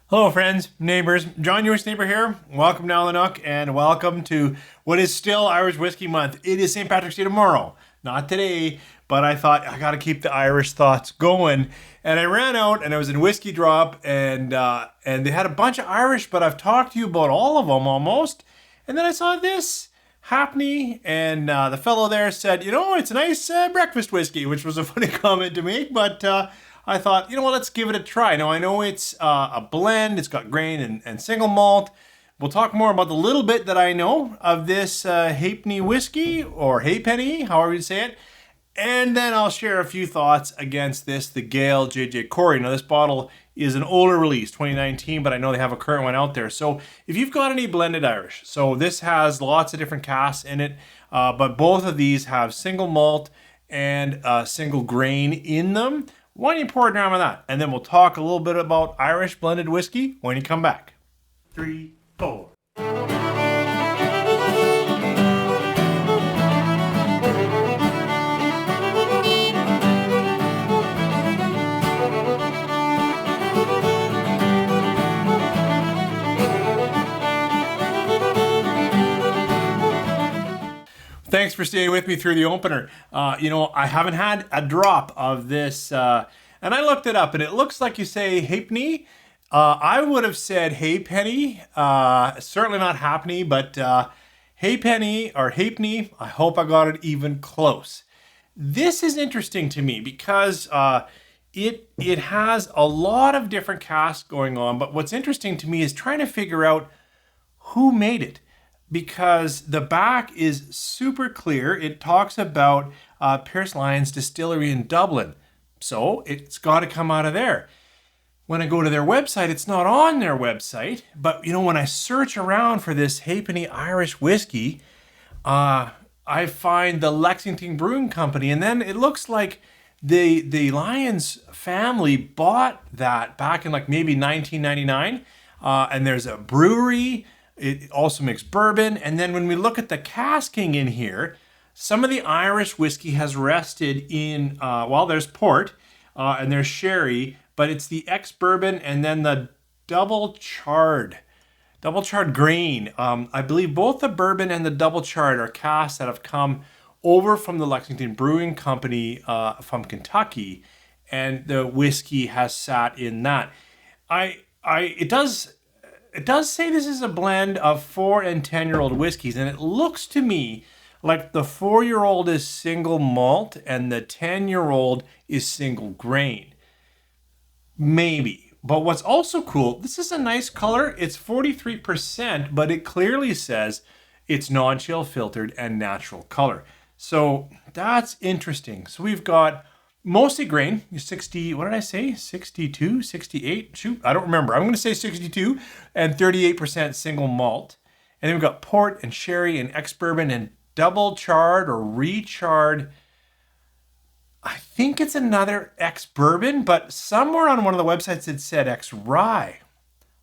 Hello friends, neighbors, John Jewish neighbor here. Welcome to Nook and welcome to what is still Irish Whiskey Month. It is St. Patrick's Day tomorrow, not today, but I thought I gotta keep the Irish thoughts going. And I ran out and I was in Whiskey Drop and they had a bunch of Irish, but I've talked to you about all of them almost. And then I saw this happening and the fellow there said, it's a nice breakfast whiskey, which was a funny comment to make, but I thought, let's give it a try. Now, I know it's a blend. It's got grain and single malt. We'll talk more about the little bit that I know of this halfpenny whiskey, or halfpenny, however you say it. And then I'll share a few thoughts against the Gael J.J. Corey. Now, this bottle is an older release, 2019, but I know they have a current one out there. So if you've got any blended Irish, so this has lots of different casks in it, but both of these have single malt and single grain in them. Why don't you pour a dram of that? And then we'll talk a little bit about Irish blended whiskey when you come back. 3, 4. Thanks for staying with me through the opener. I haven't had a drop of this, and I looked it up, and it looks like you say halfpenny. I would have said halfpenny, certainly not halfpenny, but halfpenny or halfpenny. I hope I got it even close. This is interesting to me because it has a lot of different casks going on, but what's interesting to me is trying to figure out who made it. Because the back is super clear. It talks about Pierce Lyons Distillery in Dublin. So it's got to come out of there. When I go to their website, it's not on their website. But, when I search around for this halfpenny Irish whiskey, I find the Lexington Brewing Company. And then it looks like the Lyons family bought that back in maybe 1999. And there's a brewery. It also makes bourbon. And then when we look at the casking in here, some of the Irish whiskey has rested in, there's port and there's sherry, but it's the ex-bourbon and then the double charred grain. I believe both the bourbon and the double charred are casks that have come over from the Lexington Brewing Company from Kentucky, and the whiskey has sat in that. It does say this is a blend of 4 and 10-year-old whiskeys, and it looks to me like the 4-year-old is single malt and the 10-year-old is single grain. Maybe. But what's also cool, this is a nice color. It's 43%, but it clearly says it's non-chill filtered and natural color. So that's interesting. So we've got mostly grain, 60, what did I say? 62, 68? Shoot, I don't remember. I'm going to say 62 and 38% single malt. And then we've got port and sherry and ex-bourbon and double charred or recharred. I think it's another ex-bourbon, but somewhere on one of the websites it said ex-rye.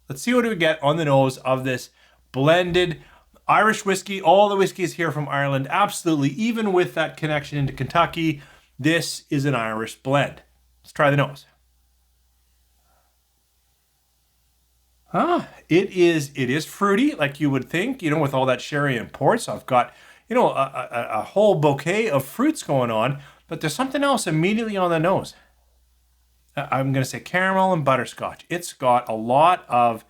Let's see what we get on the nose of this blended Irish whiskey. All the whiskey is here from Ireland, absolutely, even with that connection into Kentucky. This is an Irish blend. Let's try the nose. It is fruity, like you would think, with all that sherry and port. So I've got, a whole bouquet of fruits going on, but there's something else immediately on the nose. I'm going to say caramel and butterscotch. It's got a lot of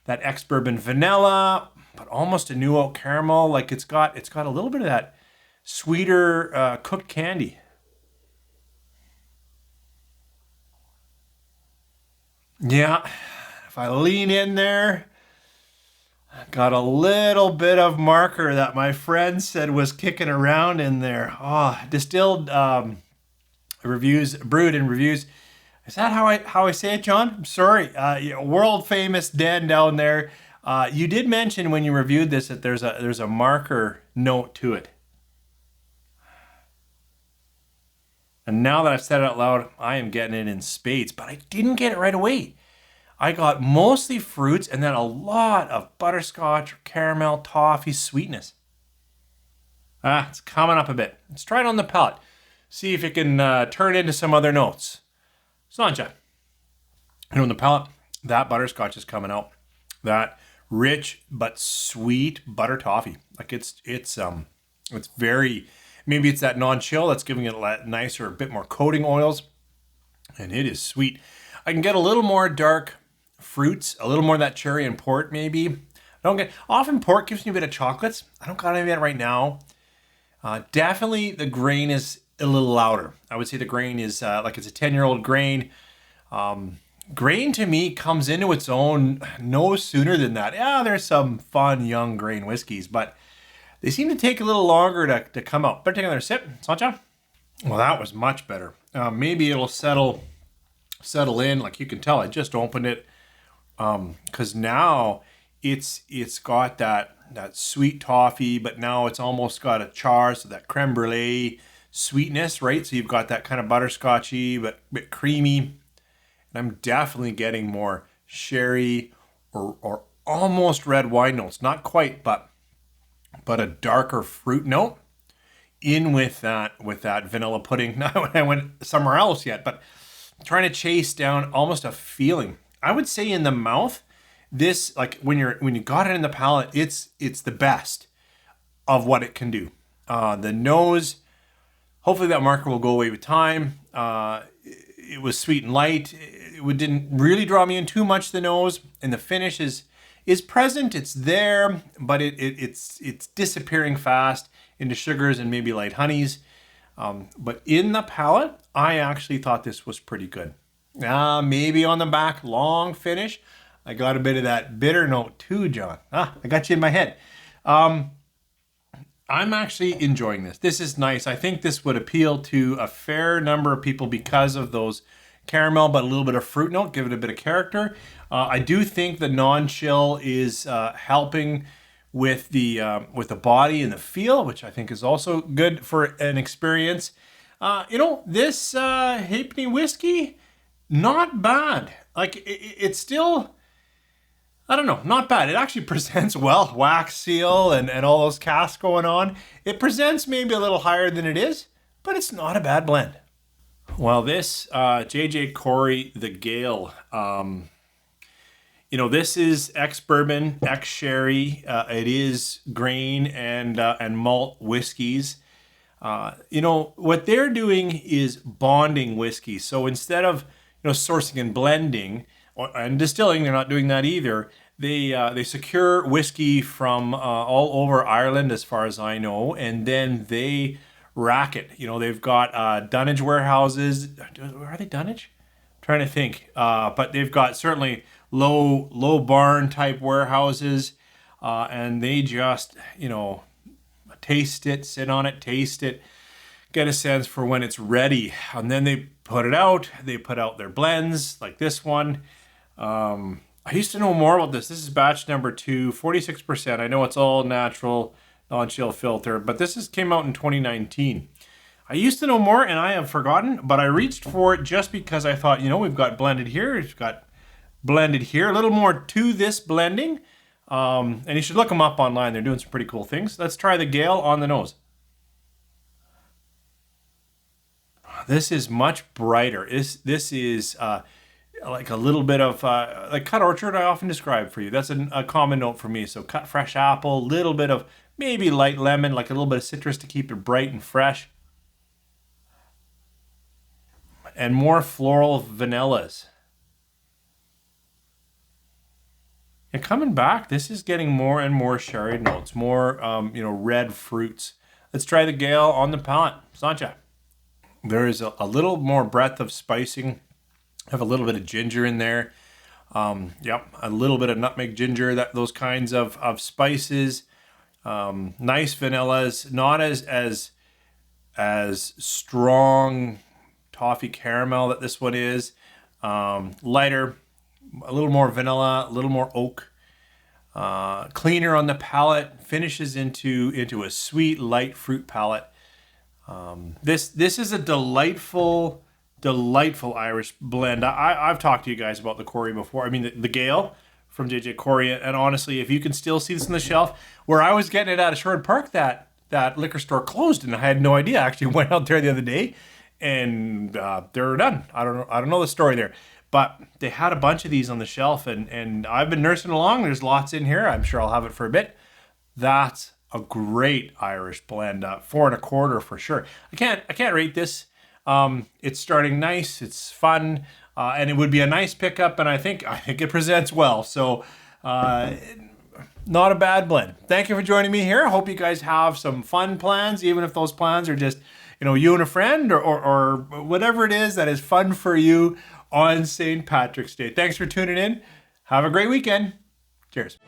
that ex-bourbon vanilla, but almost a new oak caramel. Like it's got a little bit of that sweeter cooked candy. Yeah, if I lean in there, got a little bit of marker that my friend said was kicking around in there. Distilled reviews, brewed in reviews. Is that how I say it, John? I'm sorry. World famous Dan down there. You did mention when you reviewed this that there's a marker note to it. And now that I've said it out loud, I am getting it in spades, but I didn't get it right away. I got mostly fruits and then a lot of butterscotch, or caramel, toffee, sweetness. It's coming up a bit. Let's try it on the palate. See if it can turn into some other notes. Sancha. On the palate, that butterscotch is coming out. That rich but sweet butter toffee. Like it's very, maybe it's that non-chill that's giving it a nicer, a bit more coating oils, and it is sweet. I can get a little more dark fruits, a little more of that cherry and port maybe. I don't get, often port gives me a bit of chocolates. I don't got any of that right now. Definitely the grain is a little louder. I would say the grain is like it's a 10-year-old grain. Grain to me comes into its own no sooner than that. Yeah, there's some fun young grain whiskeys, but they seem to take a little longer to come out. Better take another sip, Sancha. Well, that was much better. Maybe it'll settle in. Like you can tell, I just opened it because now it's got that sweet toffee, but now it's almost got a char, so that creme brulee sweetness, right? So you've got that kind of butterscotchy, but a bit creamy. And I'm definitely getting more sherry or almost red wine notes. Not quite, but a darker fruit note in with that vanilla pudding. Not when I went somewhere else yet, but trying to chase down almost a feeling. I would say in the mouth, this, like when you got it in the palate, it's the best of what it can do. The nose, hopefully that marker will go away with time. It was sweet and light. It didn't really draw me in too much, the nose, and the finish is present. It's there, but it's disappearing fast into sugars and maybe light honeys. But in the palate, I actually thought this was pretty good. Maybe on the back, long finish. I got a bit of that bitter note too, John. I got you in my head. I'm actually enjoying this. This is nice. I think this would appeal to a fair number of people because of those caramel, but a little bit of fruit note, give it a bit of character. I do think the non-chill is helping with the body and the feel, which I think is also good for an experience. This Halfpenny whiskey, not bad. Like it's still, I don't know, not bad. It actually presents well, wax seal and all those casks going on. It presents maybe a little higher than it is, but it's not a bad blend. Well, this J.J. Corey, the Gael, this is ex-bourbon, ex-sherry. It is grain and malt whiskeys. What they're doing is bonding whiskey. So instead of sourcing and blending and distilling, they're not doing that either. They secure whiskey from all over Ireland, as far as I know, and then they rack it. They've got dunnage warehouses. Are they dunnage? I'm trying to think. But they've got certainly low barn type warehouses, and they just taste it, sit on it, taste it, get a sense for when it's ready, and then they put it out. They put out their blends like this one. I used to know more about this. This is batch number 2, 46%. I know it's all natural, non-chill filter, but this came out in 2019. I used to know more and I have forgotten, but I reached for it just because I thought, we've got blended here, we've got blended here, a little more to this blending. And you should look them up online. They're doing some pretty cool things. Let's try the Gael on the nose. This is much brighter. This is like a little bit of like cut orchard I often describe for you. That's a common note for me. So cut fresh apple, little bit of maybe light lemon, like a little bit of citrus to keep it bright and fresh. And more floral vanillas. And coming back, this is getting more and more sherry notes, more red fruits. Let's try the Gael on the palate. Sancha. There is a little more breadth of spicing. Have a little bit of ginger in there. A little bit of nutmeg, ginger, those kinds of spices. Nice vanillas, not as strong toffee caramel that this one is. Lighter, a little more vanilla, a little more oak. Cleaner on the palate, finishes into a sweet, light fruit palate. This is a delightful Irish blend. I've talked to you guys about the Corey before. I mean, the Gael from J.J. Corey. And honestly, if you can still see this on the shelf, where I was getting it at a Sherwood Park, that liquor store closed, and I had no idea. I actually went out there the other day, and they're done. I don't know the story there. But they had a bunch of these on the shelf, and I've been nursing along. There's lots in here. I'm sure I'll have it for a bit. That's a great Irish blend. 4.25 for sure. I can't rate this. It's starting nice. It's fun, and it would be a nice pickup. And I think it presents well. So, not a bad blend. Thank you for joining me here. I hope you guys have some fun plans, even if those plans are just you and a friend or whatever it is that is fun for you on St. Patrick's Day. Thanks for tuning in. Have a great weekend. Cheers.